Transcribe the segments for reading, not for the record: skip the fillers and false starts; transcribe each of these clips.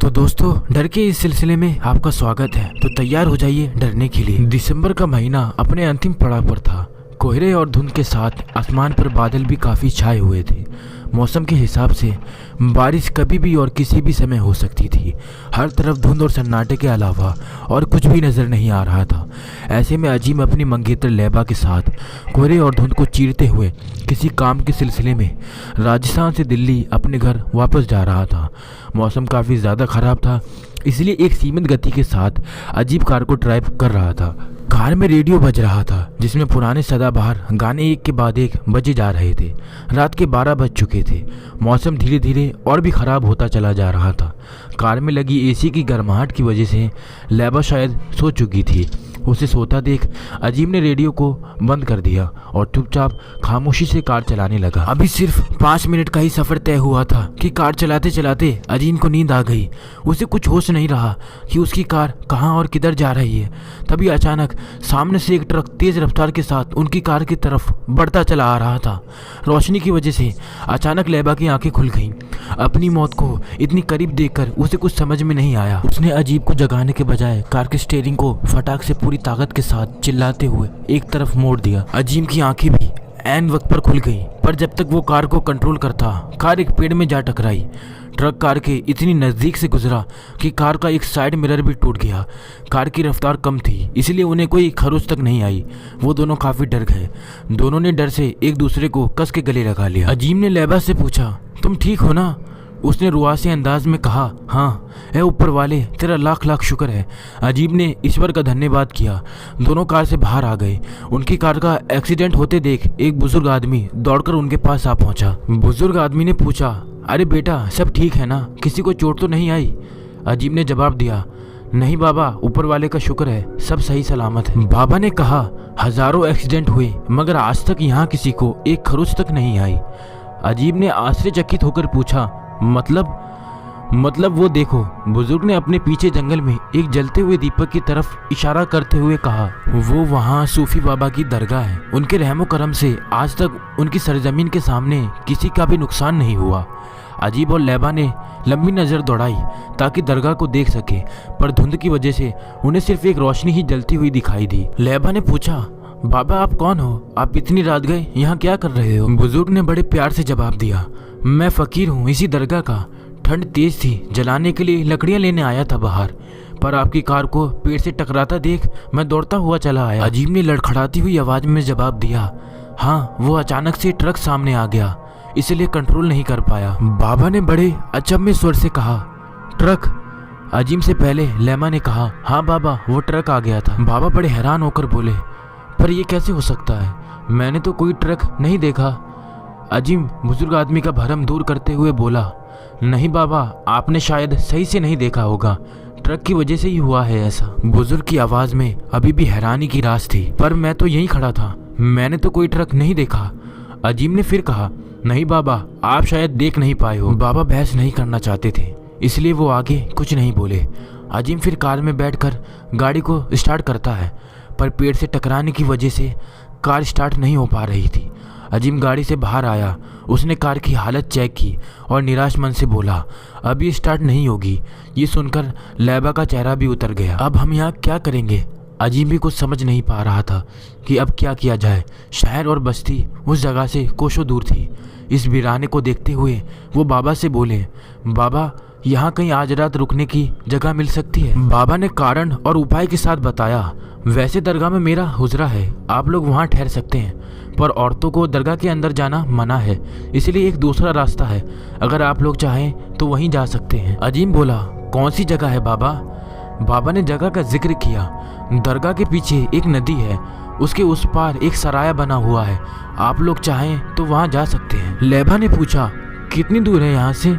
तो दोस्तों, डर के इस सिलसिले में आपका स्वागत है। तो तैयार हो जाइए डरने के लिए। दिसंबर का महीना अपने अंतिम पड़ाव पर था। कोहरे और धुंध के साथ आसमान पर बादल भी काफ़ी छाए हुए थे। मौसम के हिसाब से बारिश कभी भी और किसी भी समय हो सकती थी। हर तरफ धुंध और सन्नाटे के अलावा और कुछ भी नज़र नहीं आ रहा था। ऐसे में अजीम अपनी मंगेतर लैबा के साथ कोहरे और धुंध को चीरते हुए किसी काम के सिलसिले में राजस्थान से दिल्ली अपने घर वापस जा रहा था। मौसम काफ़ी ज़्यादा ख़राब था, इसलिए एक सीमित गति के साथ अजीब कार को ड्राइव कर रहा था। कार में रेडियो बज रहा था जिसमें पुराने सदाबहार गाने एक के बाद एक बजे जा रहे थे। रात के 12 बज चुके थे। मौसम धीरे धीरे और भी ख़राब होता चला जा रहा था। कार में लगी एसी की गर्माहट की वजह से लैबा शायद सो चुकी थी। उसे सोता देख अजीम ने रेडियो को बंद कर दिया और चुपचाप खामोशी से कार चलाने लगा। अभी सिर्फ 5 मिनट का ही सफ़र तय हुआ था कि कार चलाते चलाते अजीम को नींद आ गई। उसे कुछ होश नहीं रहा कि उसकी कार कहाँ और किधर जा रही है। तभी अचानक सामने से एक ट्रक तेज़ रफ्तार के साथ उनकी कार की तरफ बढ़ता चला आ रहा था। रोशनी की वजह से अचानक लैबा की आंखें खुल गईं। अपनी मौत को इतनी करीब देखकर उसे कुछ समझ में नहीं आया। उसने अजीब को जगाने के बजाय कार के स्टीयरिंग को फटाक से पूरी ताकत के साथ चिल्लाते हुए एक तरफ मोड़ दिया। अजीम की आंखें भी ऐन वक्त पर खुल गईं, पर जब तक वो कार को कंट्रोल करता, कार एक पेड़ में जा टकराई। ट्रक कार के इतनी नज़दीक से गुजरा कि कार का एक साइड मिरर भी टूट गया। कार की रफ्तार कम थी, इसलिए उन्हें कोई खरोच तक नहीं आई। वो दोनों काफ़ी डर गए। दोनों ने डर से एक दूसरे को कस के गले लगा लिया। अजीम ने लैबा से पूछा, तुम ठीक हो ना? उसने रुआसी अंदाज में कहा, हाँ ए ऊपर वाले, तेरा लाख लाख शुक्र है। अजीब ने ईश्वर का धन्यवाद किया। दोनों कार से बाहर आ गए। उनकी कार का एक्सीडेंट होते देख एक बुजुर्ग आदमी दौड़कर उनके पास आ पहुंचा। बुजुर्ग आदमी ने पूछा, अरे बेटा, सब ठीक है ना? किसी को चोट तो नहीं आई? अजीब ने जवाब दिया, नहीं बाबा, ऊपर वाले का शुक्र है, सब सही सलामत है। बाबा ने कहा, हजारों एक्सीडेंट हुए मगर आज तक यहाँ किसी को एक खरोच तक नहीं आई। अजीब ने आश्चर्यचकित होकर पूछा, मतलब वो देखो। बुजुर्ग ने अपने पीछे जंगल में एक जलते हुए दीपक की तरफ इशारा करते हुए कहा, वो वहाँ सूफी बाबा की दरगाह है। उनके रहमो करम से आज तक उनकी सरजमीन के सामने किसी का भी नुकसान नहीं हुआ। अजीब और लैबा ने लंबी नज़र दौड़ाई ताकि दरगाह को देख सके, पर धुंध की वजह से उन्हें सिर्फ एक रोशनी ही जलती हुई दिखाई दी। लैबा ने पूछा, बाबा आप कौन हो? आप इतनी रात गए यहाँ क्या कर रहे हो? बुजुर्ग ने बड़े प्यार से जवाब दिया, मैं फ़कीर हूँ इसी दरगाह का। ठंड तेज थी, जलाने के लिए लकड़ियाँ लेने आया था बाहर, पर आपकी कार को पेड़ से टकराता देख मैं दौड़ता हुआ चला आया। अजीब ने लड़खड़ाती हुई आवाज़ में जवाब दिया, हाँ वो अचानक से ट्रक सामने आ गया, इसलिए कंट्रोल नहीं कर पाया। बाबा ने बड़े अचंभे स्वर से कहा, ट्रक? अजीम से पहले लैमा ने कहा, हाँ बाबा, वो ट्रक आ गया था। बाबा बड़े हैरान होकर बोले, पर यह कैसे हो सकता है? मैंने तो कोई ट्रक नहीं देखा। अजीम बुजुर्ग आदमी का भरम दूर करते हुए बोला, नहीं बाबा, आपने शायद सही से नहीं देखा होगा, ट्रक की वजह से ही हुआ है ऐसा। बुजुर्ग की आवाज़ में अभी भी हैरानी की रास थी, पर मैं तो यहीं खड़ा था, मैंने तो कोई ट्रक नहीं देखा। अजीम ने फिर कहा, नहीं बाबा, आप शायद देख नहीं पाए हो। बाबा बहस नहीं करना चाहते थे, इसलिए वो आगे कुछ नहीं बोले। अजीम फिर कार में बैठकर गाड़ी को स्टार्ट करता है, पर पेड़ से टकराने की वजह से कार स्टार्ट नहीं हो पा रही थी। अजीम गाड़ी से बाहर आया, उसने कार की हालत चेक की और निराश मन से बोला, अब ये स्टार्ट नहीं होगी। ये सुनकर लैबा का चेहरा भी उतर गया। अब हम यहाँ क्या करेंगे? अजीम भी कुछ समझ नहीं पा रहा था कि अब क्या किया जाए। शहर और बस्ती उस जगह से कोसों दूर थी। इस वीराने को देखते हुए वो बाबा से बोले, बाबा यहाँ कहीं आज रात रुकने की जगह मिल सकती है? बाबा ने कारण और उपाय के साथ बताया, वैसे दरगाह में मेरा हुजरा है, आप लोग वहाँ ठहर सकते हैं, पर औरतों को दरगाह के अंदर जाना मना है, इसलिए एक दूसरा रास्ता है, अगर आप लोग चाहें तो वहीं जा सकते हैं। अजीम बोला, कौन सी जगह है बाबा? बाबा ने जगह का जिक्र किया। दरगाह के पीछे एक नदी है, उसके उस पार एक सराया बना हुआ है, आप लोग चाहें तो वहाँ जा सकते हैं। लैबा ने पूछा, कितनी दूर है यहाँ से?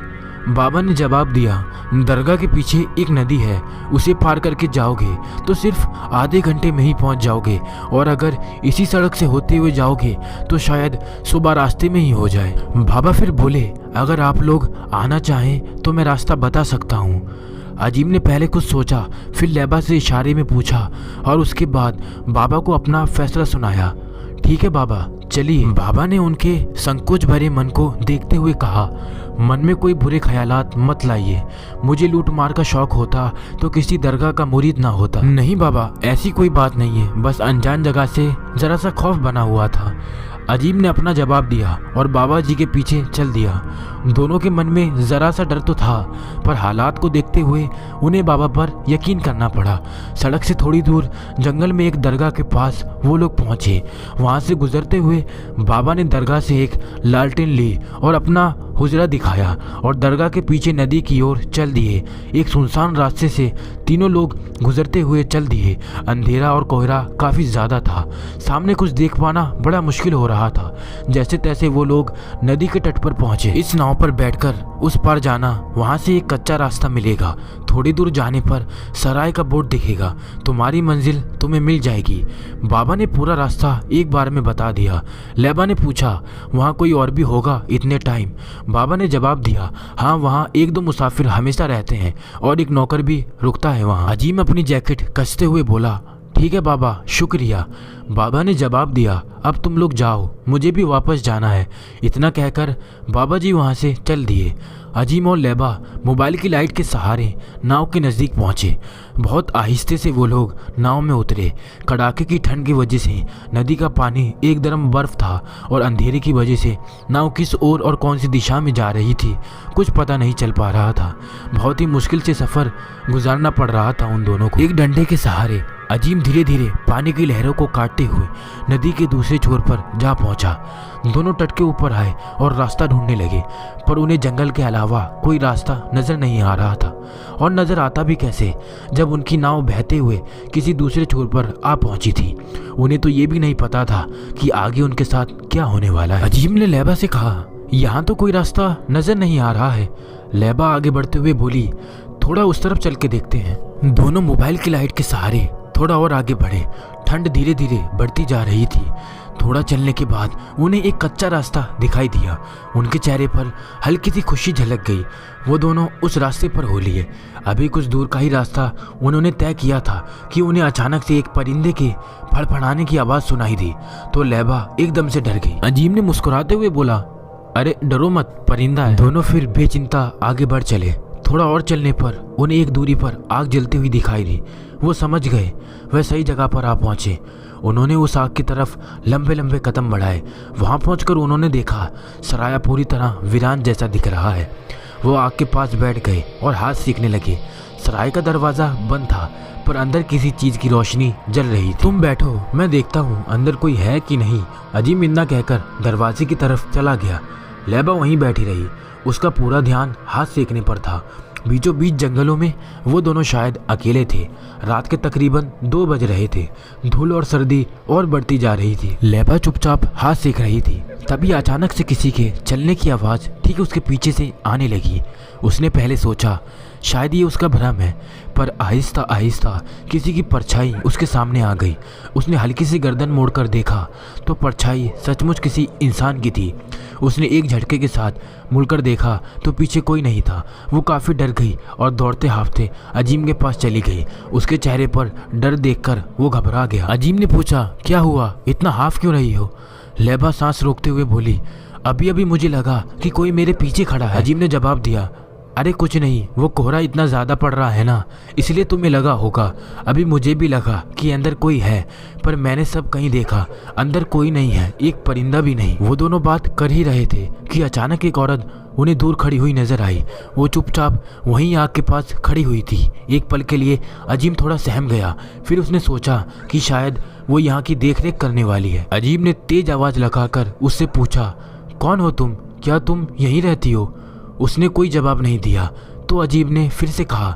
बाबा ने जवाब दिया, दरगाह के पीछे एक नदी है, उसे पार करके जाओगे तो सिर्फ आधे घंटे में ही पहुंच जाओगे, और अगर इसी सड़क से होते हुए जाओगे तो शायद सुबह रास्ते में ही हो जाए। बाबा फिर बोले, अगर आप लोग आना चाहें तो मैं रास्ता बता सकता हूँ। अजीम ने पहले कुछ सोचा, फिर लैबा से इशारे में पूछा और उसके बाद बाबा को अपना फैसला सुनाया। ठीक है बाबा, चलिए। बाबा ने उनके संकोच भरे मन को देखते हुए कहा, मन में कोई बुरे ख्यालात मत लाइए। मुझे लूट मार का शौक होता तो किसी दरगाह का मुरीद ना होता। नहीं बाबा, ऐसी कोई बात नहीं है, बस अनजान जगह से जरा सा खौफ बना हुआ था। अजीम ने अपना जवाब दिया और बाबा जी के पीछे चल दिया। दोनों के मन में ज़रा सा डर तो था, पर हालात को देखते हुए उन्हें बाबा पर यकीन करना पड़ा। सड़क से थोड़ी दूर जंगल में एक दरगाह के पास वो लोग पहुँचे। वहाँ से गुजरते हुए बाबा ने दरगाह से एक लालटेन ली और अपना हुजरा दिखाया और दरगाह के पीछे नदी की ओर चल दिए। एक सुनसान रास्ते से तीनों लोग गुजरते हुए चल दिए। अंधेरा और कोहरा काफ़ी ज़्यादा था, सामने कुछ देख पाना बड़ा मुश्किल हो रहा था। जैसे तैसे वो लोग नदी के तट पर पहुंचे। इस नाव पर बैठकर उस पार जाना, वहां से एक कच्चा रास्ता मिलेगा। थोड़ी दूर जाने पर सराय का बोर्ड दिखेगा, तुम्हारी मंजिल तुम्हें मिल जाएगी। बाबा ने पूरा रास्ता एक बार में बता दिया। लैबा ने पूछा, वहाँ कोई और भी होगा इतने टाइम? बाबा ने जवाब दिया, हाँ, वहाँ एक दो मुसाफिर हमेशा रहते हैं और एक नौकर भी रुकता है वहाँ। अजीम अपनी जैकेट कसते हुए बोला, ठीक है बाबा, शुक्रिया। बाबा ने जवाब दिया, अब तुम लोग जाओ, मुझे भी वापस जाना है। इतना कहकर बाबा जी वहाँ से चल दिए। अजीम और लैबा मोबाइल की लाइट के सहारे नाव के नज़दीक पहुँचे। बहुत आहिस्ते से वो लोग नाव में उतरे। कड़ाके की ठंड की वजह से नदी का पानी एकदम बर्फ़ था और अंधेरे की वजह से नाव किस ओर और कौन सी दिशा में जा रही थी कुछ पता नहीं चल पा रहा था। बहुत ही मुश्किल से सफ़र गुजारना पड़ रहा था उन दोनों को। एक डंडे के सहारे अजीम धीरे धीरे पानी की लहरों को काटते हुए नदी के दूसरे छोर पर जा पहुंचा। दोनों तट के ऊपर आए और रास्ता ढूंढने लगे, पर उन्हें जंगल के अलावा कोई रास्ता नजर नहीं आ रहा था। और नजर आता भी कैसे जब उनकी नाव बहते हुए किसी दूसरे छोर पर आ पहुंची थी। उन्हें तो ये भी नहीं पता था कि आगे उनके साथ क्या होने वाला है। अजीम ने लैबा से कहा, यहाँ तो कोई रास्ता नजर नहीं आ रहा है। लैबा आगे बढ़ते हुए बोली, थोड़ा उस तरफ चल के देखते हैं। दोनों मोबाइल की लाइट के सहारे थोड़ा और आगे बढ़े। ठंड धीरे धीरे बढ़ती जा रही थी। थोड़ा चलने के बाद उन्हें एक कच्चा रास्ता दिखाई दिया। उनके चेहरे पर हल्की सी खुशी झलक गई। वो दोनों उस रास्ते पर हो लिए। अभी कुछ दूर का ही रास्ता उन्होंने तय किया था कि उन्हें अचानक से एक परिंदे के फड़फड़ाने की आवाज़ सुनाई दी तो लैबा एकदम से डर गई। अजीम ने मुस्कुराते हुए बोला, अरे डरो मत, परिंदा है। दोनों फिर बेचिंता आगे बढ़ चले। थोड़ा और चलने पर उन्हें एक दूरी पर आग जलती हुई दिखाई दी। वो समझ गए वह सही जगह पर आ पहुंचे। उन्होंने उस आग की तरफ लंबे लंबे कदम बढ़ाए। वहां पहुंचकर उन्होंने देखा सराया पूरी तरह वीरान जैसा दिख रहा है। वो आग के पास बैठ गए और हाथ सेकने लगे। सराय का दरवाज़ा बंद था, पर अंदर किसी चीज़ की रोशनी जल रही थी। तुम बैठो, मैं देखता हूँ अंदर कोई है कि नहीं। अजीम इतना कहकर दरवाजे की तरफ चला गया। लैबा वहीं बैठी रही। उसका पूरा ध्यान हाथ सेकने पर था। बीचों बीच जंगलों में वो दोनों शायद अकेले थे। रात के तकरीबन 2 बज रहे थे। धूल और सर्दी और बढ़ती जा रही थी। लैबा चुपचाप हाथ सेक रही थी। तभी अचानक से किसी के चलने की आवाज़ ठीक उसके पीछे से आने लगी। उसने पहले सोचा शायद ये उसका भ्रम है, पर आहिस्ता आहिस्ता किसी की परछाई उसके सामने आ गई। उसने हल्की सी गर्दन मोड़कर देखा तो परछाई सचमुच किसी इंसान की थी। उसने एक झटके के साथ मुड़कर देखा तो पीछे कोई नहीं था। वो काफ़ी डर गई और दौड़ते हाफते अजीम के पास चली गई। उसके चेहरे पर डर देखकर वो घबरा गया। अजीम ने पूछा, क्या हुआ, इतना हाफ क्यों रही हो? लैबा सांस रोकते हुए बोली, अभी अभी मुझे लगा कि कोई मेरे पीछे खड़ा है। अजीम ने जवाब दिया, अरे कुछ नहीं, वो कोहरा इतना ज़्यादा पड़ रहा है ना, इसलिए तुम्हें लगा होगा। अभी मुझे भी लगा कि अंदर कोई है, पर मैंने सब कहीं देखा, अंदर कोई नहीं है, एक परिंदा भी नहीं। वो दोनों बात कर ही रहे थे कि अचानक एक औरत उन्हें दूर खड़ी हुई नजर आई। वो चुपचाप वहीं आग के पास खड़ी हुई थी। एक पल के लिए अजीम थोड़ा सहम गया। फिर उसने सोचा कि शायद वो यहाँ की देखरेख करने वाली है। अजीम ने तेज आवाज़ लगाकर उससे पूछा, कौन हो तुम? क्या तुम यहीं रहती हो? उसने कोई जवाब नहीं दिया। तो अजीब ने फिर से कहा,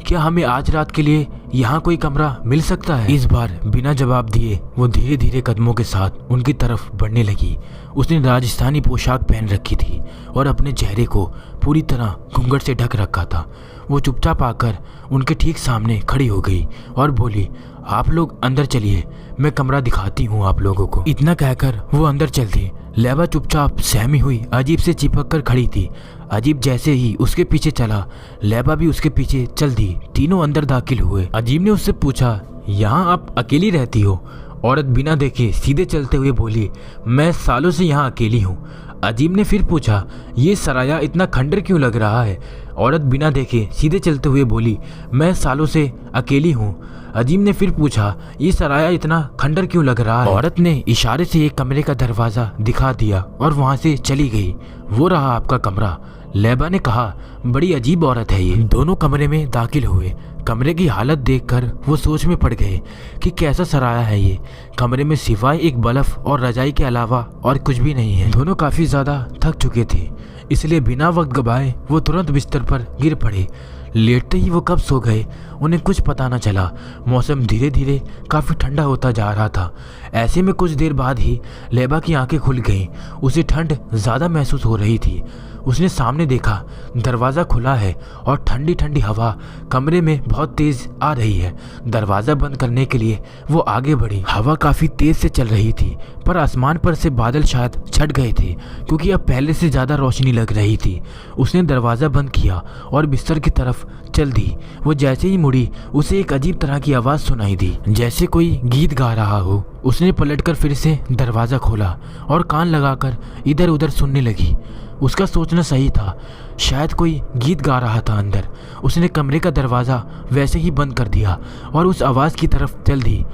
क्या हमें आज रात के लिए यहाँ कोई कमरा मिल सकता है? इस बार बिना जवाब दिए वो धीरे धीरे कदमों के साथ उनकी तरफ बढ़ने लगी। उसने राजस्थानी पोशाक पहन रखी थी और अपने चेहरे को पूरी तरह घूंघट से ढक रखा था। वो चुपचाप आकर उनके ठीक सामने खड़ी हो गई और बोली, आप लोग अंदर चलिए, मैं कमरा दिखाती हूँ आप लोगों को। इतना कहकर वो अंदर चल दी। लैबा चुपचाप सहमी हुई अजीब से चिपक कर खड़ी थी। अजीब जैसे ही उसके पीछे चला, लैबा भी उसके पीछे चल दी। तीनों अंदर दाखिल हुए। अजीब ने उससे पूछा, यहाँ आप अकेली रहती हो? औरत बिना देखे सीधे चलते हुए बोली, मैं सालों से यहाँ अकेली हूँ। अजीम ने फिर पूछा, ये सराया इतना खंडर क्यों लग रहा है? औरत बिना देखे सीधे चलते हुए बोली, मैं सालों से अकेली हूँ। अजीम ने फिर पूछा, ये सराया इतना खंडर क्यों लग रहा है? औरत ने इशारे से एक कमरे का दरवाजा दिखा दिया और वहाँ से चली गई। वो रहा आपका कमरा। लैबा ने कहा, बड़ी अजीब औरत है ये। दोनों कमरे में दाखिल हुए। कमरे की हालत देखकर वो सोच में पड़ गए कि कैसा सराया है ये। कमरे में सिवाय एक बल्ब और रजाई के अलावा और कुछ भी नहीं है। दोनों काफ़ी ज़्यादा थक चुके थे, इसलिए बिना वक्त गवाए वो तुरंत बिस्तर पर गिर पड़े। लेटते ही वो कब सो गए उन्हें कुछ पता न चला। मौसम धीरे धीरे काफ़ी ठंडा होता जा रहा था। ऐसे में कुछ देर बाद ही लैबा की आंखें खुल गईं। उसे ठंड ज़्यादा महसूस हो रही थी। उसने सामने देखा, दरवाज़ा खुला है और ठंडी ठंडी हवा कमरे में बहुत तेज़ आ रही है। दरवाज़ा बंद करने के लिए वो आगे बढ़ी। हवा काफ़ी तेज़ से चल रही थी, पर आसमान पर से बादल शायद छट गए थे क्योंकि अब पहले से ज़्यादा रोशनी लग रही थी। उसने दरवाज़ा बंद किया और बिस्तर की तरफ चल दी। वो जैसे ही मुड़ी उसे एक अजीब तरह की आवाज़ सुनाई दी, जैसे कोई गीत गा रहा हो। उसने पलटकर फिर से दरवाज़ा खोला और कान लगाकर इधर उधर सुनने लगी। उसका सोचना सही था, शायद कोई गीत गा रहा था अंदर। उसने कमरे का दरवाज़ा वैसे ही बंद कर दिया और उस आवाज़ की तरफ चल दी।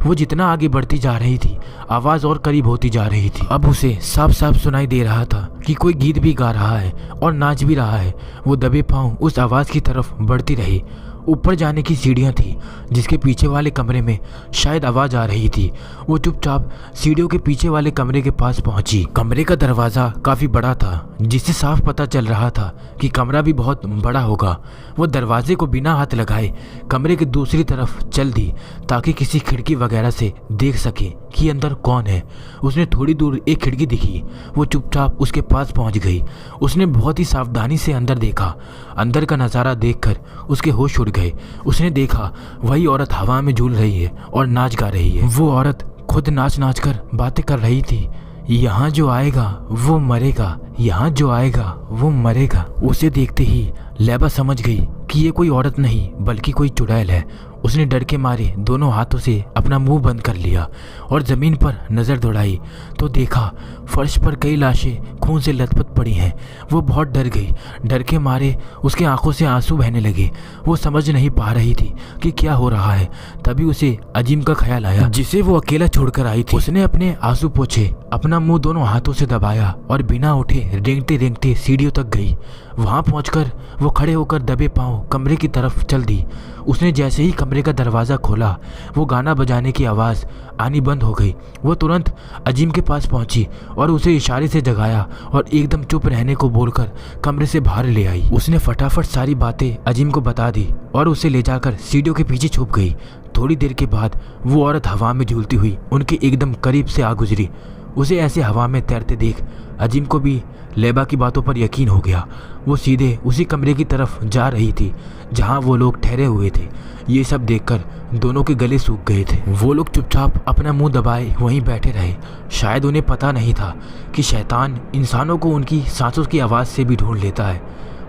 वो जितना आगे बढ़ती जा रही थी, आवाज़ और करीब होती जा रही थी। अब उसे साफ साफ सुनाई दे रहा था कि कोई गीत भी गा रहा है और नाच भी रहा है। वो दबे पांव उस आवाज़ की तरफ बढ़ती रही। ऊपर जाने की सीढ़ियाँ थी, जिसके पीछे वाले कमरे में शायद आवाज़ आ रही थी। वो चुपचाप सीढ़ियों के पीछे वाले कमरे के पास पहुंची। कमरे का दरवाज़ा काफ़ी बड़ा था, जिससे साफ पता चल रहा था कि कमरा भी बहुत बड़ा होगा। वो दरवाजे को बिना हाथ लगाए कमरे की दूसरी तरफ चल दी ताकि किसी खिड़की वगैरह से देख सके कि अंदर कौन है। उसने थोड़ी दूर एक खिड़की दिखी। वो चुपचाप उसके पास पहुंच गई। उसने बहुत ही सावधानी से अंदर देखा। अंदर का नज़ारा देखकर उसके होश उड़ गए। उसने देखा वही औरत हवा में झूल रही है और नाच गा रही है। वो औरत खुद नाच नाच कर बातें कर रही थी। यहाँ जो आएगा वो मरेगा, यहाँ जो आएगा वो मरेगा। उसे देखते ही लैबा समझ गई कि ये कोई औरत नहीं बल्कि कोई चुड़ैल है। उसने डर के मारे दोनों हाथों से अपना मुंह बंद कर लिया और ज़मीन पर नज़र दौड़ाई तो देखा फर्श पर कई लाशें खून से लथपथ पड़ी हैं। वो बहुत डर गई। डर के मारे उसके आंखों से आंसू बहने लगे। वो समझ नहीं पा रही थी कि क्या हो रहा है। तभी उसे अजीम का ख्याल आया, जिसे वो अकेला छोड़कर आई थी। उसने अपने आंसू पोंछे, अपना मुंह दोनों हाथों से दबाया और बिना उठे रेंगते रेंगते सीढ़ियों तक गई। वहाँ पहुंचकर वो खड़े होकर दबे पांव कमरे की तरफ चल दी। उसने जैसे ही कमरे का दरवाज़ा खोला, वो गाना बजाने की आवाज़ आनी बंद हो गई। वो तुरंत अजीम के पास पहुंची और उसे इशारे से जगाया और एकदम चुप रहने को बोलकर कमरे से बाहर ले आई। उसने फटाफट सारी बातें अजीम को बता दी और उसे ले जाकर सीढ़ियों के पीछे छुप गई। थोड़ी देर के बाद वो औरत हवा में झूलती हुई उनके एकदम करीब से आ गुजरी। उसे ऐसे हवा में तैरते देख अजीम को भी लैबा की बातों पर यकीन हो गया। वो सीधे उसी कमरे की तरफ जा रही थी जहां वो लोग ठहरे हुए थे। ये सब देखकर दोनों के गले सूख गए थे। वो लोग चुपचाप अपना मुंह दबाए वहीं बैठे रहे। शायद उन्हें पता नहीं था कि शैतान इंसानों को उनकी सांसों की आवाज़ से भी ढूंढ लेता है।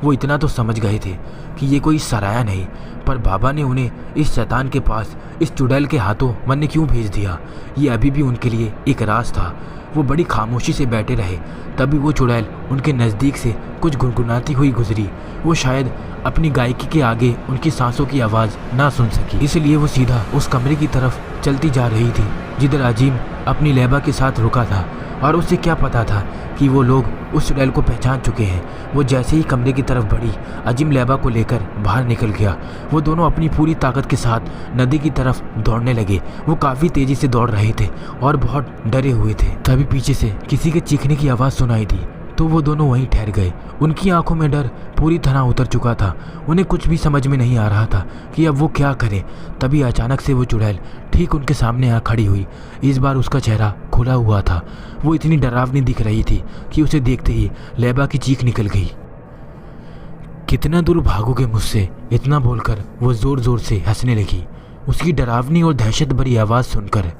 वो इतना तो समझ गए थे कि ये कोई सराया नहीं, पर बाबा ने उन्हें इस शैतान के पास इस चुड़ैल के हाथों मरने क्यों भेज दिया, ये अभी भी उनके लिए एक राज था। वो बड़ी खामोशी से बैठे रहे। तभी वो चुड़ैल उनके नज़दीक से कुछ गुनगुनाती हुई गुजरी। वो शायद अपनी गायकी के आगे उनकी सांसों की आवाज़ ना सुन सकी, इसलिए वो सीधा उस कमरे की तरफ चलती जा रही थी जिधर अजीम अपनी लैबा के साथ रुका था। और उसे क्या पता था कि वो लोग उस चुड़ैल को पहचान चुके हैं। वो जैसे ही कमरे की तरफ बढ़ी, अजीम लैबा को लेकर बाहर निकल गया। वो दोनों अपनी पूरी ताकत के साथ नदी की तरफ दौड़ने लगे। वो काफ़ी तेज़ी से दौड़ रहे थे और बहुत डरे हुए थे। तभी पीछे से किसी के चीखने की आवाज़ सुनाई दी तो वो दोनों वहीं ठहर गए। उनकी आंखों में डर पूरी तरह उतर चुका था। उन्हें कुछ भी समझ में नहीं आ रहा था कि अब वो क्या करें। तभी अचानक से वो चुड़ैल ठीक उनके सामने आ खड़ी हुई। इस बार उसका चेहरा खुला हुआ था। वो इतनी डरावनी दिख रही थी कि उसे देखते ही लैबा की चीख निकल गई। कितना दूर भागोगे मुझसे, इतना बोलकर वो ज़ोर ज़ोर से हंसने लगी। उसकी डरावनी और दहशत भरी आवाज़ सुनकर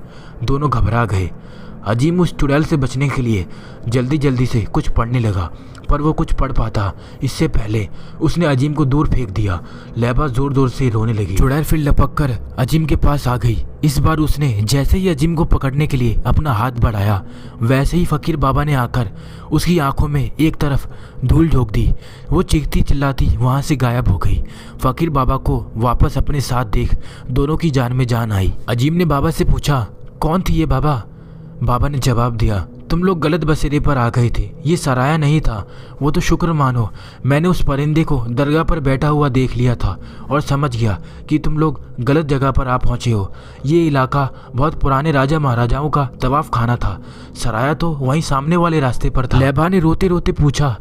दोनों घबरा गए। अजीम उस चुड़ैल से बचने के लिए जल्दी जल्दी से कुछ पढ़ने लगा, पर वो कुछ पढ़ पाता इससे पहले उसने अजीम को दूर फेंक दिया। लैबा जोर जोर से रोने लगी। चुड़ैल फिर लपक कर अजीम के पास आ गई। इस बार उसने जैसे ही अजीम को पकड़ने के लिए अपना हाथ बढ़ाया, वैसे ही फकीर बाबा ने आकर उसकी आंखों में एक तरफ धूल झोंक दी। वो चीखती चिल्लाती वहां से गायब हो गई। फकीर बाबा को वापस अपने साथ देख दोनों की जान में जान आई। अजीम ने बाबा से पूछा, कौन थी ये बाबा? बाबा ने जवाब दिया, तुम लोग गलत बसेरे पर आ गए थे, ये सराया नहीं था। वो तो शुक्र मानो, मैंने उस परिंदे को दरगाह पर बैठा हुआ देख लिया था और समझ गया कि तुम लोग गलत जगह पर आ पहुँचे हो। ये इलाका बहुत पुराने राजा महाराजाओं का तवाफ खाना था। सराया तो वहीं सामने वाले रास्ते पर था। लैबा ने रोते रोते पूछा,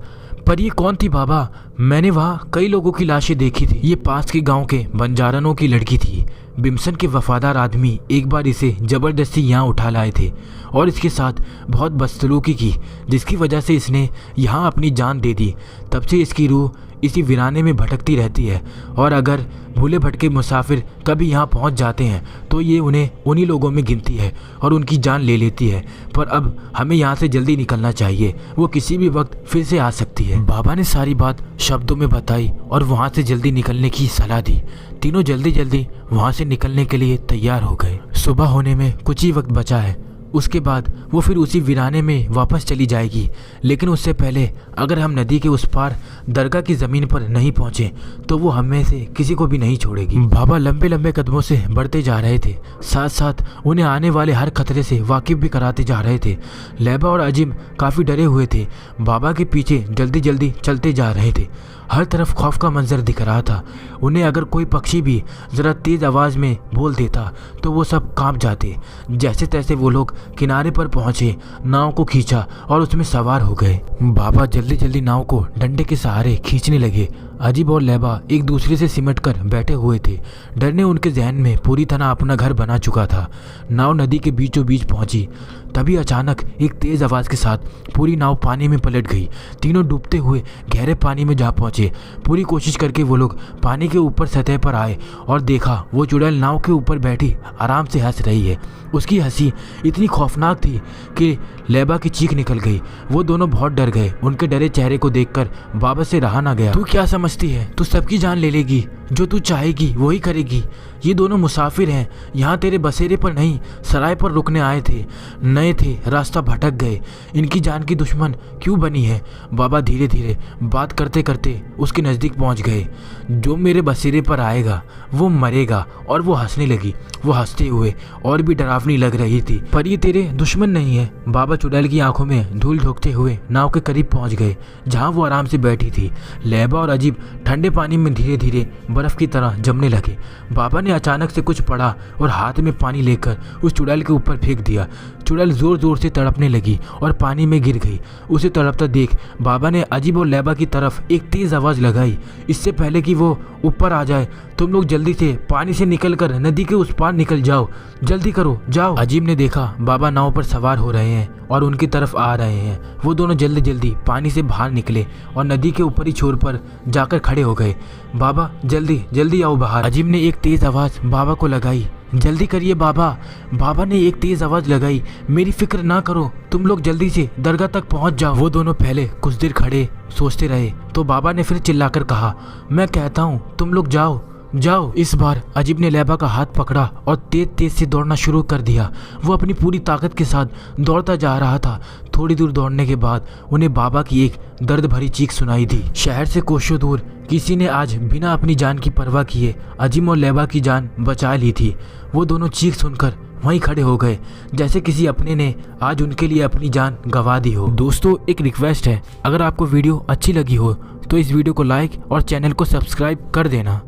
पर ये कौन थी बाबा? मैंने वहाँ कई लोगों की लाशें देखी थी। ये पास के गांव के बंजारनों की लड़की थी। बिम्सन के वफादार आदमी एक बार इसे ज़बरदस्ती यहाँ उठा लाए थे और इसके साथ बहुत बदसलूकी की, जिसकी वजह से इसने यहाँ अपनी जान दे दी। तब से इसकी रूह इसी वीराने में भटकती रहती है और अगर भूले भटके मुसाफिर कभी यहाँ पहुँच जाते हैं तो ये उन्हें उन्हीं लोगों में गिनती है और उनकी जान ले लेती है। पर अब हमें यहाँ से जल्दी निकलना चाहिए, वो किसी भी वक्त फिर से आ सकती है। बाबा ने सारी बात शब्दों में बताई और वहाँ से जल्दी निकलने की सलाह दी। तीनों जल्दी जल्दी वहाँ से निकलने के लिए तैयार हो गए। सुबह होने में कुछ ही वक्त बचा है, उसके बाद वो फिर उसी वीराने में वापस चली जाएगी। लेकिन उससे पहले अगर हम नदी के उस पार दरगाह की ज़मीन पर नहीं पहुँचे तो वो हम में से किसी को भी नहीं छोड़ेगी। बाबा लंबे लंबे कदमों से बढ़ते जा रहे थे, साथ साथ उन्हें आने वाले हर खतरे से वाकिफ भी कराते जा रहे थे। लैबा और अजीम काफ़ी डरे हुए थे, बाबा के पीछे जल्दी जल्दी चलते जा रहे थे। हर तरफ खौफ का मंजर दिख रहा था। उन्हें अगर कोई पक्षी भी ज़रा तेज़ आवाज़ में बोल देता तो वो सब कांप जाते। जैसे तैसे वो लोग किनारे पर पहुंचे, नाव को खींचा और उसमें सवार हो गए। बाबा जल्दी जल्दी नाव को डंडे के सहारे खींचने लगे। अजीब और लैबा एक दूसरे से सिमट कर बैठे हुए थे। डर ने उनके जहन में पूरी तरह अपना घर बना चुका था। नाव नदी के बीचों बीच पहुंची, तभी अचानक एक तेज आवाज़ के साथ पूरी नाव पानी में पलट गई। तीनों डूबते हुए गहरे पानी में जा पहुंचे। पूरी कोशिश करके वो लोग पानी के ऊपर सतह पर आए और देखा वो चुड़ैल नाव के ऊपर बैठी आराम से हंस रही है। उसकी हंसी इतनी खौफनाक थी कि लैबा की चीख निकल गई। वो दोनों बहुत डर गए। उनके डरे चेहरे को देखकर बाबा से रहा ना गया। तू क्या समझती है, तू सबकी जान ले लेगी, जो तू चाहेगी वही करेगी। ये दोनों मुसाफिर हैं, यहाँ तेरे बसेरे पर नहीं सराय पर रुकने आए थे। नए थे, रास्ता भटक गए, इनकी जान की दुश्मन क्यों बनी है? बाबा धीरे धीरे बात करते करते उसके नज़दीक पहुँच गए। जो मेरे बसेरे पर आएगा वो मरेगा। और वो हंसने लगी। वो हंसते हुए और भी डरावनी लग रही थी। पर ये तेरे दुश्मन नहीं है। बाबा चुड़ैल की आंखों में धूल झोंकते हुए नाव के करीब पहुंच गए, जहां वो आराम से बैठी थी। लैबा और अजीब ठंडे पानी में धीरे धीरे बर्फ की तरह जमने लगे। बाबा ने अचानक से कुछ पढ़ा और हाथ में पानी लेकर उस चुड़ैल के ऊपर फेंक दिया। चुड़ैल जोर जोर से तड़पने लगी और पानी में गिर गई। उसे तड़पता देख बाबा ने अजीब और लैबा की तरफ एक तेज आवाज़ लगाई, इससे पहले कि वो ऊपर आ जाए, तुम लोग जल्दी से पानी से निकलकर नदी के उस पार निकल जाओ, जल्दी करो, जाओ। अजीब ने देखा बाबा नाव पर सवार हो रहे हैं और उनकी तरफ आ रहे हैं। वो दोनों जल्दी जल्दी पानी से बाहर निकले और नदी के ऊपरी छोर पर जाकर खड़े हो गए। बाबा जल्दी जल्दी आओ बाहर। अजीब ने एक तेज आवाज़ बाबा को लगाई, जल्दी करिए बाबा। बाबा ने एक तेज आवाज़ लगाई, मेरी फिक्र ना करो, तुम लोग जल्दी से दरगाह तक पहुंच जाओ। वो दोनों पहले कुछ देर खड़े सोचते रहे तो बाबा ने फिर चिल्लाकर कहा, मैं कहता हूँ तुम लोग जाओ जाओ। इस बार अजीब ने लैबा का हाथ पकड़ा और तेज तेज से दौड़ना शुरू कर दिया। वो अपनी पूरी ताकत के साथ दौड़ता जा रहा था। थोड़ी दूर दौड़ने के बाद उन्हें बाबा की एक दर्द भरी चीख सुनाई दी। शहर से कोसों दूर किसी ने आज बिना अपनी जान की परवाह किए अजीम और लैबा की जान बचा ली थी। वो दोनों चीख सुनकर वहीं खड़े हो गए, जैसे किसी अपने ने आज उनके लिए अपनी जान गंवा दी हो। दोस्तों एक रिक्वेस्ट है, अगर आपको वीडियो अच्छी लगी हो तो इस वीडियो को लाइक और चैनल को सब्सक्राइब कर देना।